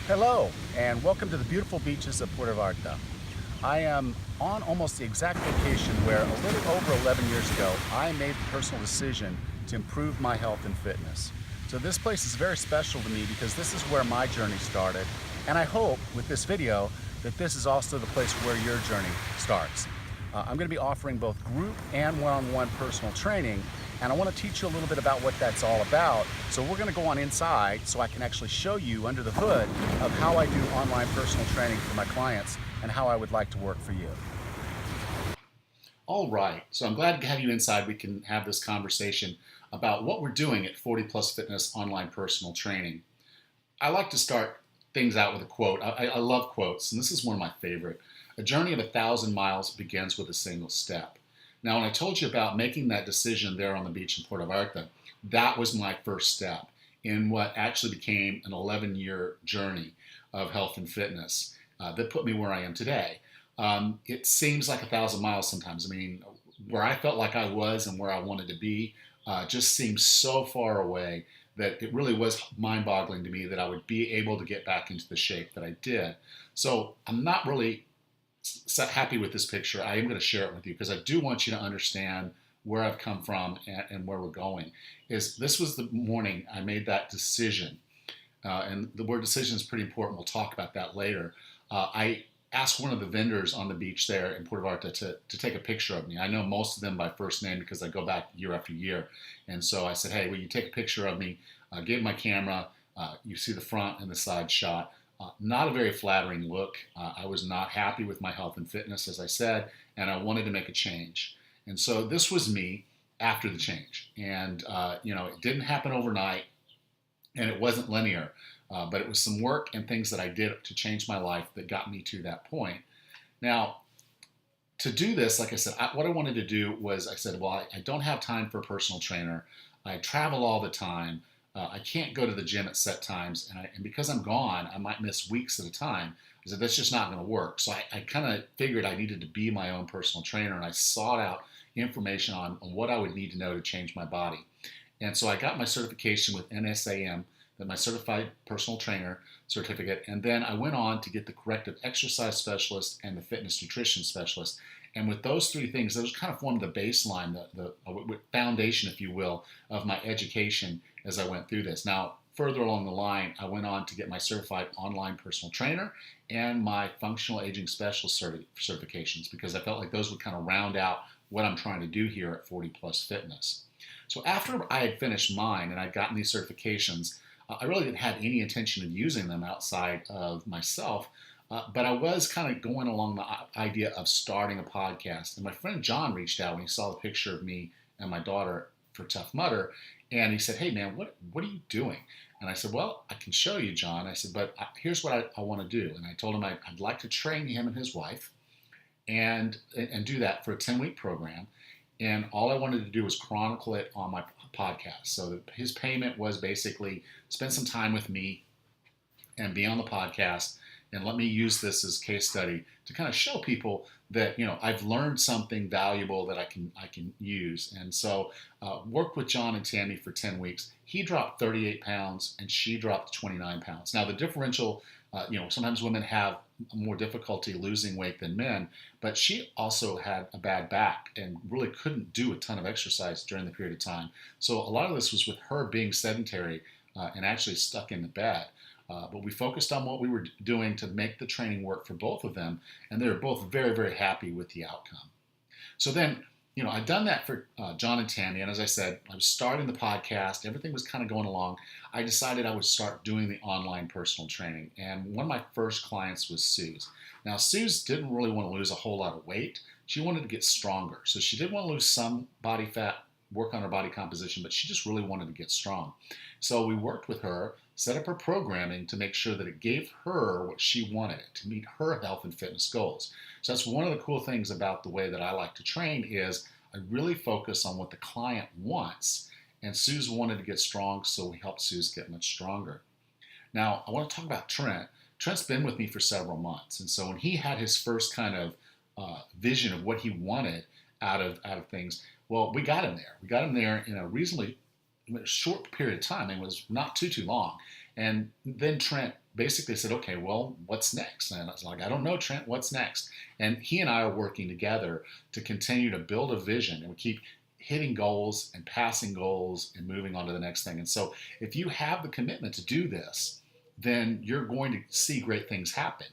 Hello, and welcome to the beautiful beaches of Puerto Vallarta. I am on almost the exact location where a little over 11 years ago, I made the personal decision to improve my health and fitness. So this place is very special to me because this is where my journey started. And I hope with this video that this is also the place where your journey starts. I'm going to be offering both group and one-on-one personal training, and I want to teach you a little bit about what that's all about. So we're going to go on inside so I can actually show you under the hood of how I do online personal training for my clients and how I would like to work for you. All right, so I'm glad to have you inside. We can have this conversation about what we're doing at 40 Plus Fitness Online Personal Training. I like to start things out with a quote. I love quotes, and this is one of my favorite. A journey of 1,000 miles begins with a single step. Now, when I told you about making that decision there on the beach in Puerto Vallarta, that was my first step in what actually became an 11-year journey of health and fitness that put me where I am today. It seems like 1,000 miles sometimes. I mean, where I felt like I was and where I wanted to be just seems so far away that it really was mind-boggling to me that I would be able to get back into the shape that I did. So I'm not really happy with this picture. I am going to share it with you because I do want you to understand where I've come from and where we're going. This was the morning I made that decision. And the word decision is pretty important. We'll talk about that later. I asked one of the vendors on the beach there in Puerto Vallarta to take a picture of me. I know most of them by first name because I go back year after year. And so I said, hey, will you take a picture of me? Gave my camera. You see the front and the side shot. Not a very flattering look. I was not happy with my health and fitness, as I said, and I wanted to make a change. And so this was me after the change. And, it didn't happen overnight, and it wasn't linear. But it was some work and things that I did to change my life that got me to that point. Now, to do this, like I said, what I wanted to do was I said, well, I don't have time for a personal trainer. I travel all the time. I can't go to the gym at set times. And because I'm gone, I might miss weeks at a time. I said, that's just not going to work. So I kind of figured I needed to be my own personal trainer. And I sought out information on what I would need to know to change my body. And so I got my certification with NSAM, my certified personal trainer certificate, and then I went on to get the corrective exercise specialist and the fitness nutrition specialist. And with those three things, those kind of formed the baseline, the foundation, if you will, of my education as I went through this. Now, further along the line, I went on to get my certified online personal trainer and my functional aging specialist certifications because I felt like those would kind of round out what I'm trying to do here at 40 Plus Fitness. So after I had finished mine and I'd gotten these certifications, I really didn't have any intention of using them outside of myself, but I was kind of going along the idea of starting a podcast. And my friend John reached out when he saw the picture of me and my daughter for Tough Mudder, and he said, hey man, what are you doing? And I said, well, I can show you, John. I said, but here's what I want to do. And I told him I'd like to train him and his wife and do that for a 10-week program. And all I wanted to do was chronicle it on my podcast. So his payment was basically spend some time with me and be on the podcast and let me use this as case study to kind of show people that I've learned something valuable that I can use. And so worked with John and Tammy for 10 weeks. He dropped 38 pounds and she dropped 29 pounds. Now the differential, sometimes women have more difficulty losing weight than men, but she also had a bad back and really couldn't do a ton of exercise during the period of time. So a lot of this was with her being sedentary and actually stuck in the bed. But we focused on what we were doing to make the training work for both of them, and they were both very, very happy with the outcome. So then, I'd done that for John and Tammy, and as I said, I was starting the podcast. Everything was kind of going along. I decided I would start doing the online personal training, and one of my first clients was Suze. Now, Suze didn't really want to lose a whole lot of weight. She wanted to get stronger, so she did want to lose some body fat, work on her body composition, but she just really wanted to get strong. So we worked with her, set up her programming to make sure that it gave her what she wanted to meet her health and fitness goals. So that's one of the cool things about the way that I like to train is I really focus on what the client wants. And Suze wanted to get strong, so we helped Suze get much stronger. Now, I want to talk about Trent. Trent's been with me for several months. And so when he had his first kind of vision of what he wanted out of things, well, we got him there. We got him there in a reasonably short period of time. It was not too long. And then Trent basically said, okay, well, what's next? And I was like, I don't know, Trent, what's next? And he and I are working together to continue to build a vision, and we keep hitting goals and passing goals and moving on to the next thing. And so if you have the commitment to do this, then you're going to see great things happen.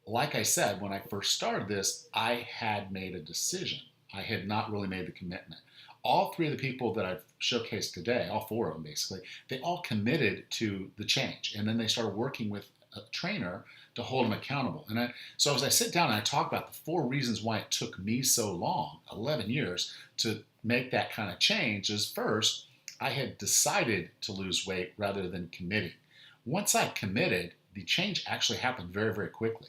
Like I said, when I first started this, I had made a decision. I had not really made the commitment. All three of the people that I've showcased today, all four of them basically, they all committed to the change. And then they started working with a trainer to hold them accountable. So as I sit down and I talk about the 4 reasons why it took me so long, 11 years, to make that kind of change, is first, I had decided to lose weight rather than committing. Once I committed, the change actually happened very, very quickly.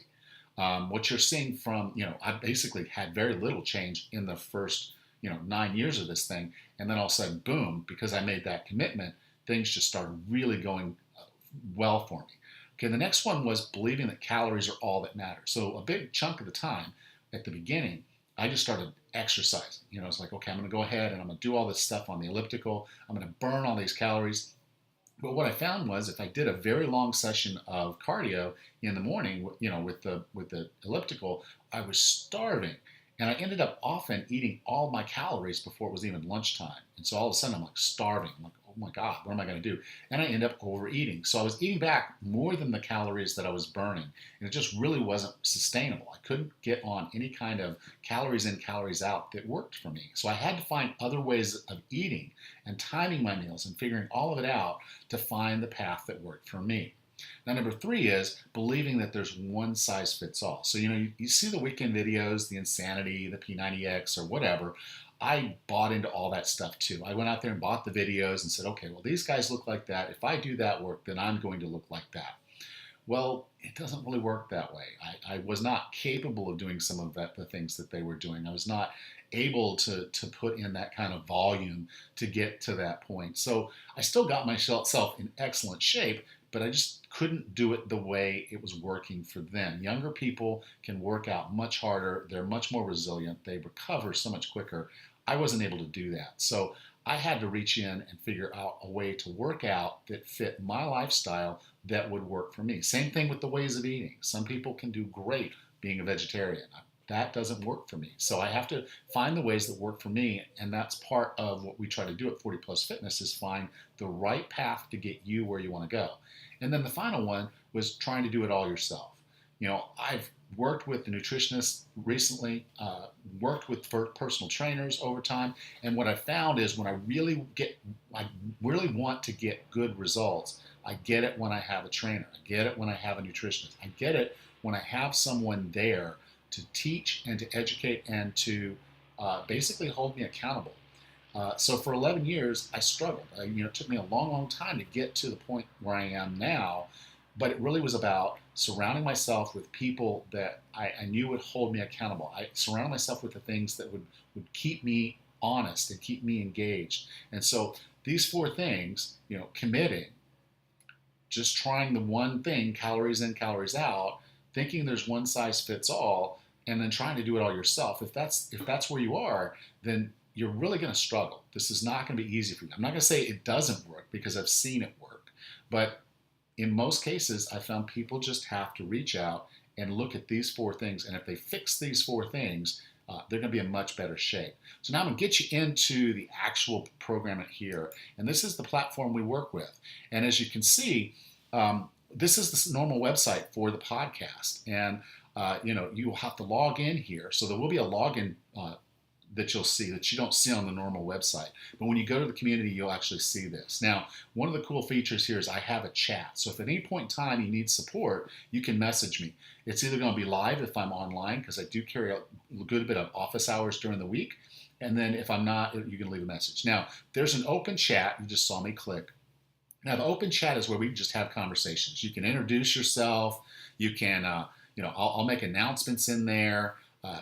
What you're seeing from, I basically had very little change in the first, 9 years of this thing. And then all of a sudden, boom, because I made that commitment, things just started really going well for me. Okay, the next one was believing that calories are all that matter. So a big chunk of the time at the beginning, I just started exercising. It's like, okay, I'm going to go ahead and I'm going to do all this stuff on the elliptical. I'm going to burn all these calories. But what I found was if I did a very long session of cardio in the morning, with the elliptical, I was starving. And I ended up often eating all my calories before it was even lunchtime. And so all of a sudden I'm like starving. I'm like, oh my God, what am I going to do? And I end up overeating. So I was eating back more than the calories that I was burning. And it just really wasn't sustainable. I couldn't get on any kind of calories in, calories out that worked for me. So I had to find other ways of eating and timing my meals and figuring all of it out to find the path that worked for me. Now, number 3 is believing that there's one size fits all. So, you see the weekend videos, the Insanity, the P90X, or whatever. I bought into all that stuff too. I went out there and bought the videos and said, okay, well, these guys look like that. If I do that work, then I'm going to look like that. Well, it doesn't really work that way. I was not capable of doing some of the things that they were doing. I was not able to put in that kind of volume to get to that point. So I still got myself in excellent shape, but I just couldn't do it the way it was working for them. Younger people can work out much harder. They're much more resilient. They recover so much quicker. I wasn't able to do that. So I had to reach in and figure out a way to work out that fit my lifestyle that would work for me. Same thing with the ways of eating. Some people can do great being a vegetarian. That doesn't work for me. So I have to find the ways that work for me, and that's part of what we try to do at 40 Plus Fitness is find the right path to get you where you want to go. And then the final one was trying to do it all yourself. I've worked with the nutritionists recently, worked with personal trainers over time, and what I found is when I really want to get good results, I get it when I have a trainer. I get it when I have a nutritionist. I get it when I have someone there to teach and to educate and to basically hold me accountable. So for 11 years, I struggled. It took me a long, long time to get to the point where I am now, but it really was about surrounding myself with people that I knew would hold me accountable. I surrounded myself with the things that would keep me honest and keep me engaged. And so these 4 things, committing, just trying the one thing, calories in, calories out, thinking there's one size fits all, and then trying to do it all yourself. If that's where you are, then you're really going to struggle. This is not going to be easy for you. I'm not going to say it doesn't work because I've seen it work. But in most cases, I found people just have to reach out and look at these 4 things. And if they fix these 4 things, they're going to be in much better shape. So now I'm going to get you into the actual program here. And this is the platform we work with. And as you can see, this is the normal website for the podcast. And, you'll have to log in here. So there will be a login that you'll see that you don't see on the normal website. But when you go to the community, you'll actually see this. Now, one of the cool features here is I have a chat. So if at any point in time you need support, you can message me. It's either going to be live if I'm online, because I do carry a good bit of office hours during the week. And then if I'm not, you can leave a message. Now, there's an open chat. You just saw me click. Now, the open chat is where we just have conversations. You can introduce yourself. You can, I'll make announcements in there.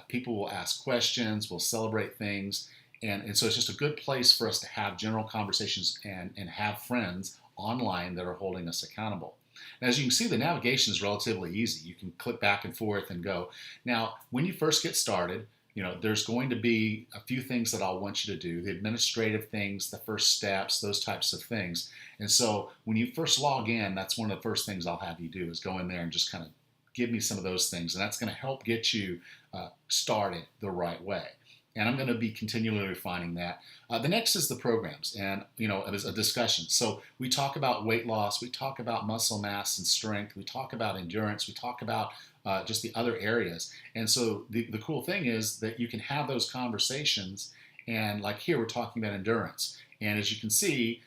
People will ask questions. We'll celebrate things. And so it's just a good place for us to have general conversations and have friends online that are holding us accountable. Now, as you can see, the navigation is relatively easy. You can click back and forth and go. Now, when you first get started, there's going to be a few things that I'll want you to do, the administrative things, the first steps, those types of things. And so when you first log in, that's one of the first things I'll have you do is go in there and just kind of give me some of those things. And that's going to help get you started the right way. And I'm going to be continually refining that. The next is the programs, and it is a discussion. So we talk about weight loss, we talk about muscle mass and strength, we talk about endurance, we talk about just the other areas. And so the cool thing is that you can have those conversations. And like here, we're talking about endurance. And as you can see,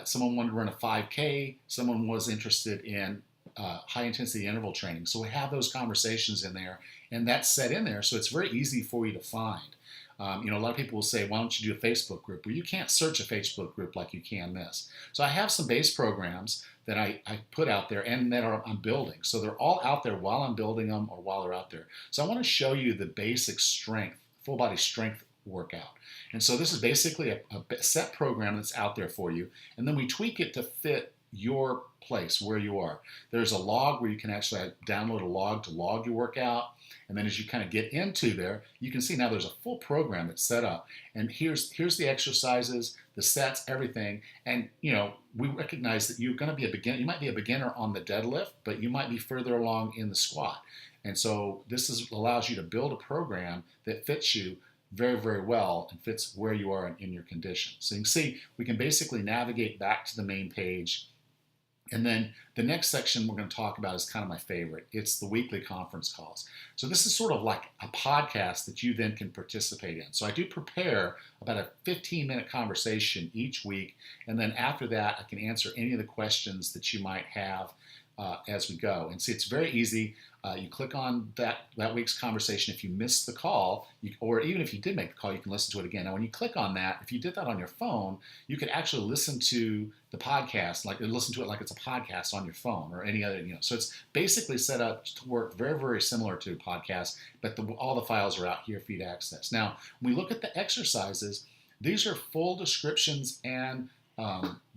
someone wanted to run a 5K, someone was interested in high intensity interval training. So we have those conversations in there, and that's set in there. So it's very easy for you to find. A lot of people will say, why don't you do a Facebook group? Well, you can't search a Facebook group like you can this. So I have some base programs that I put out there and that I'm building. So they're all out there while I'm building them or while they're out there. So I want to show you the basic strength, full body strength workout. And so this is basically a set program that's out there for you. And then we tweak it to fit your place where you are. There's a log where you can actually download a log to log your workout. And then as you kind of get into there, you can see now there's a full program that's set up. And here's the exercises, the sets, everything. And we recognize that you're going to be a beginner. You might be a beginner on the deadlift, but you might be further along in the squat. And so this allows you to build a program that fits you very, very well and fits where you are in your condition. So you can see we can basically navigate back to the main page. And then the next section we're going to talk about is kind of my favorite. It's the weekly conference calls. So this is sort of like a podcast that you then can participate in. So I do prepare about a 15-minute conversation each week. And then after that, I can answer any of the questions that you might have as we go. And see, it's very easy. You click on that week's conversation. If you missed the call, or even if you did make the call, you can listen to it again. Now, when you click on that, if you did that on your phone, you could actually listen to the podcast, listen to it like it's a podcast on your phone or any other, So it's basically set up to work very, very similar to a podcast, but all the files are out here for you to access. Now, when we look at the exercises, these are full descriptions and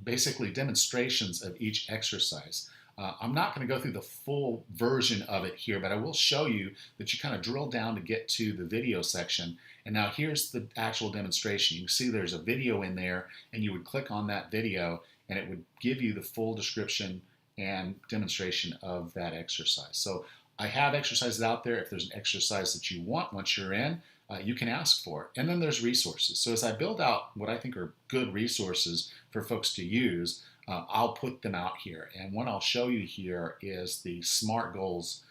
basically demonstrations of each exercise. I'm not going to go through the full version of it here, but I will show you that you kind of drill down to get to the video section. And now here's the actual demonstration. You can see there's a video in there, and you would click on that video, and it would give you the full description and demonstration of that exercise. So I have exercises out there. If there's an exercise that you want once you're in, you can ask for it. And then there's resources. So as I build out what I think are good resources for folks to use, I'll put them out here. And what I'll show you here is the SMART goals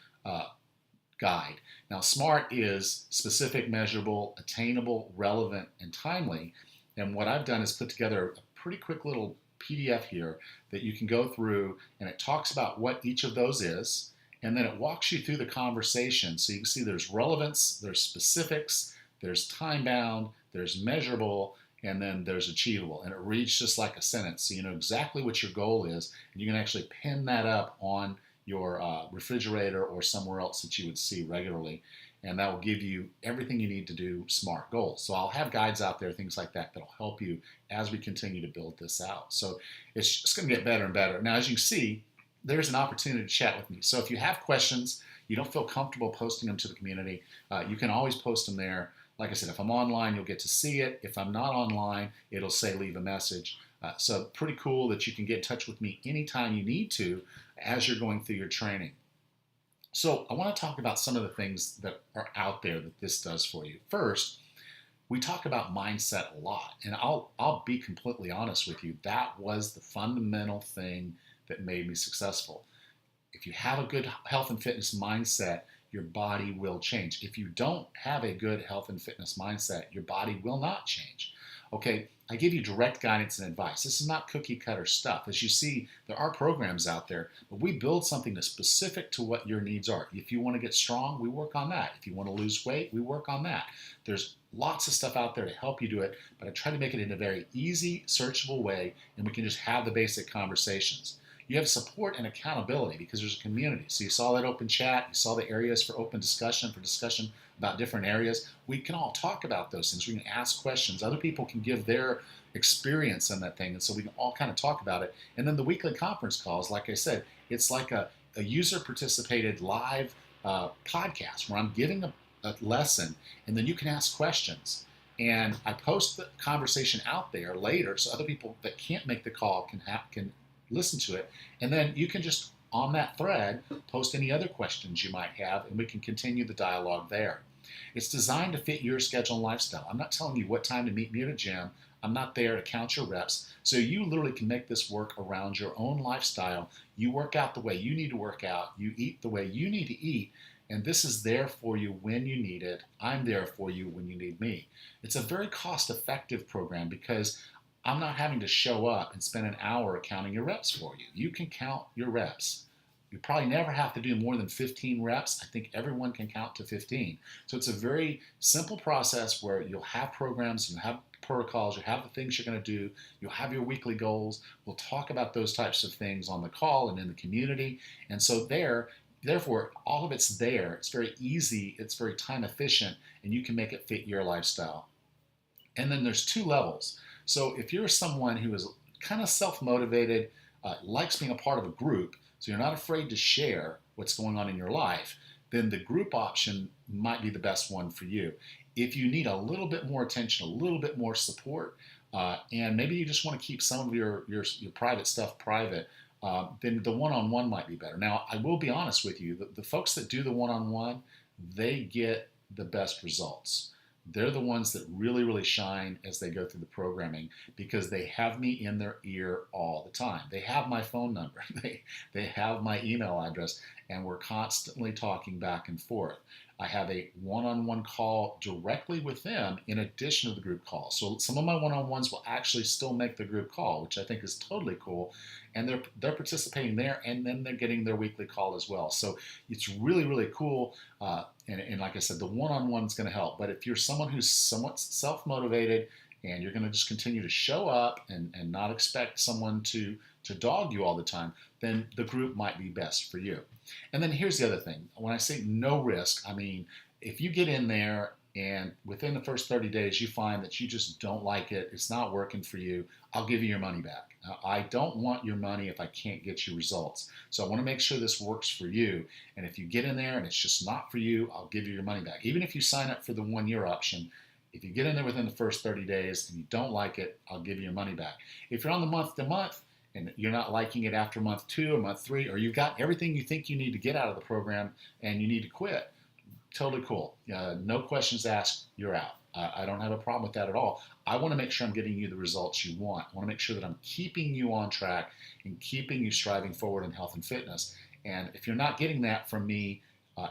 guide. Now, SMART is specific, measurable, attainable, relevant, and timely. And what I've done is put together a pretty quick little PDF here that you can go through, and it talks about what each of those is, and then it walks you through the conversation. So you can see there's relevance, there's specifics, there's time-bound, there's measurable, and then there's achievable. And it reads just like a sentence, so you know exactly what your goal is, and you can actually pin that up on your refrigerator or somewhere else that you would see regularly. And that will give you everything you need to do SMART goals. So I'll have guides out there, things like that, that'll help you as we continue to build this out. So it's just going to get better and better. Now, as you see, there's an opportunity to chat with me. So if you have questions, you don't feel comfortable posting them to the community, you can always post them there. Like I said, if I'm online, you'll get to see it. If I'm not online, it'll say leave a message. So pretty cool that you can get in touch with me anytime you need to as you're going through your training. So I want to talk about some of the things that are out there that this does for you. First, we talk about mindset a lot, and I'll be completely honest with you. That was the fundamental thing that made me successful. If you have a good health and fitness mindset, your body will change. If you don't have a good health and fitness mindset, your body will not change. Okay, I give you direct guidance and advice. This is not cookie cutter stuff. As you see, there are programs out there, but we build something that's specific to what your needs are. If you want to get strong, we work on that. If you want to lose weight, we work on that. There's lots of stuff out there to help you do it, but I try to make it in a very easy, searchable way, and we can just have the basic conversations. You have support and accountability because there's a community. So you saw that open chat, you saw the areas for open discussion, about different areas. We can all talk about those things. We can ask questions. Other people can give their experience on that thing, and so we can all kind of talk about it. And then the weekly conference calls, like I said, it's like a user-participated live podcast where I'm giving a lesson, and then you can ask questions. And I post the conversation out there later so other people that can't make the call can listen to it. And then you can just, on that thread, post any other questions you might have, and we can continue the dialogue there. It's designed to fit your schedule and lifestyle. I'm not telling you what time to meet me at a gym. I'm not there to count your reps. So you literally can make this work around your own lifestyle. You work out the way you need to work out. You eat the way you need to eat. And this is there for you when you need it. I'm there for you when you need me. It's a very cost-effective program because I'm not having to show up and spend an hour counting your reps for you. You can count your reps. You probably never have to do more than 15 reps. I think everyone can count to 15. So it's a very simple process where you'll have programs, you'll have protocols, you have the things you're going to do, you'll have your weekly goals. We'll talk about those types of things on the call and in the community. And so therefore, all of it's there. It's very easy, it's very time efficient, and you can make it fit your lifestyle. And then there's two levels. So if you're someone who is kind of self-motivated, likes being a part of a group, so you're not afraid to share what's going on in your life, then the group option might be the best one for you. If you need a little bit more attention, a little bit more support, and maybe you just want to keep some of your private stuff private, then the one-on-one might be better. Now, I will be honest with you, the folks that do the one-on-one, they get the best results. They're the ones that really, really shine as they go through the programming because they have me in their ear all the time. They have my phone number. They have my email address, and we're constantly talking back and forth. I have a one-on-one call directly with them in addition to the group call. So some of my one-on-ones will actually still make the group call, which I think is totally cool. And they're participating there, and then they're getting their weekly call as well. So it's really, really cool. And like I said, the one-on-one is going to help. But if you're someone who's somewhat self-motivated and you're going to just continue to show up and not expect someone to dog you all the time, then the group might be best for you. And then here's the other thing. When I say no risk, I mean, if you get in there and within the first 30 days you find that you just don't like it, it's not working for you, I'll give you your money back. I don't want your money if I can't get you results. So I want to make sure this works for you. And if you get in there and it's just not for you, I'll give you your money back. Even if you sign up for the 1-year option, if you get in there within the first 30 days and you don't like it, I'll give you your money back. If you're on the month-to-month, and you're not liking it after month 2 or month 3, or you've got everything you think you need to get out of the program and you need to quit, totally cool. No questions asked, you're out. I don't have a problem with that at all. I want to make sure I'm getting you the results you want. I want to make sure that I'm keeping you on track and keeping you striving forward in health and fitness. And if you're not getting that from me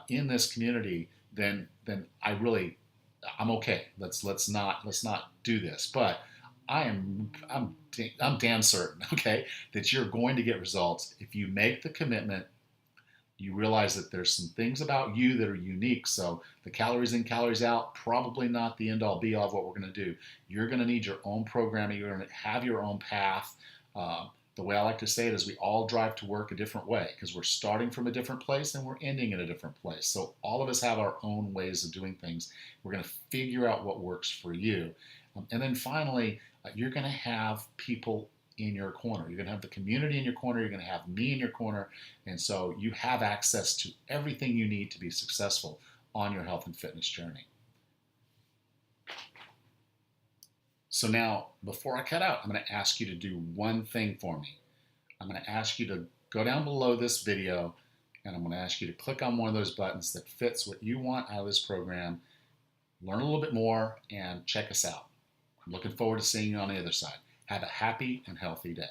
in this community, then I'm okay. Let's not do this. But I'm damn certain, okay, that you're going to get results if you make the commitment. You realize that there's some things about you that are unique. So the calories in, calories out, probably not the end all be all of what we're going to do. You're going to need your own programming. You're going to have your own path. The way I like to say it is we all drive to work a different way because we're starting from a different place and we're ending in a different place. So all of us have our own ways of doing things. We're going to figure out what works for you. And then finally, you're going to have people in your corner. You're going to have the community in your corner. You're going to have me in your corner. And so you have access to everything you need to be successful on your health and fitness journey. So now, before I cut out, I'm going to ask you to do one thing for me. I'm going to ask you to go down below this video, and I'm going to ask you to click on one of those buttons that fits what you want out of this program, learn a little bit more, and check us out. I'm looking forward to seeing you on the other side. Have a happy and healthy day.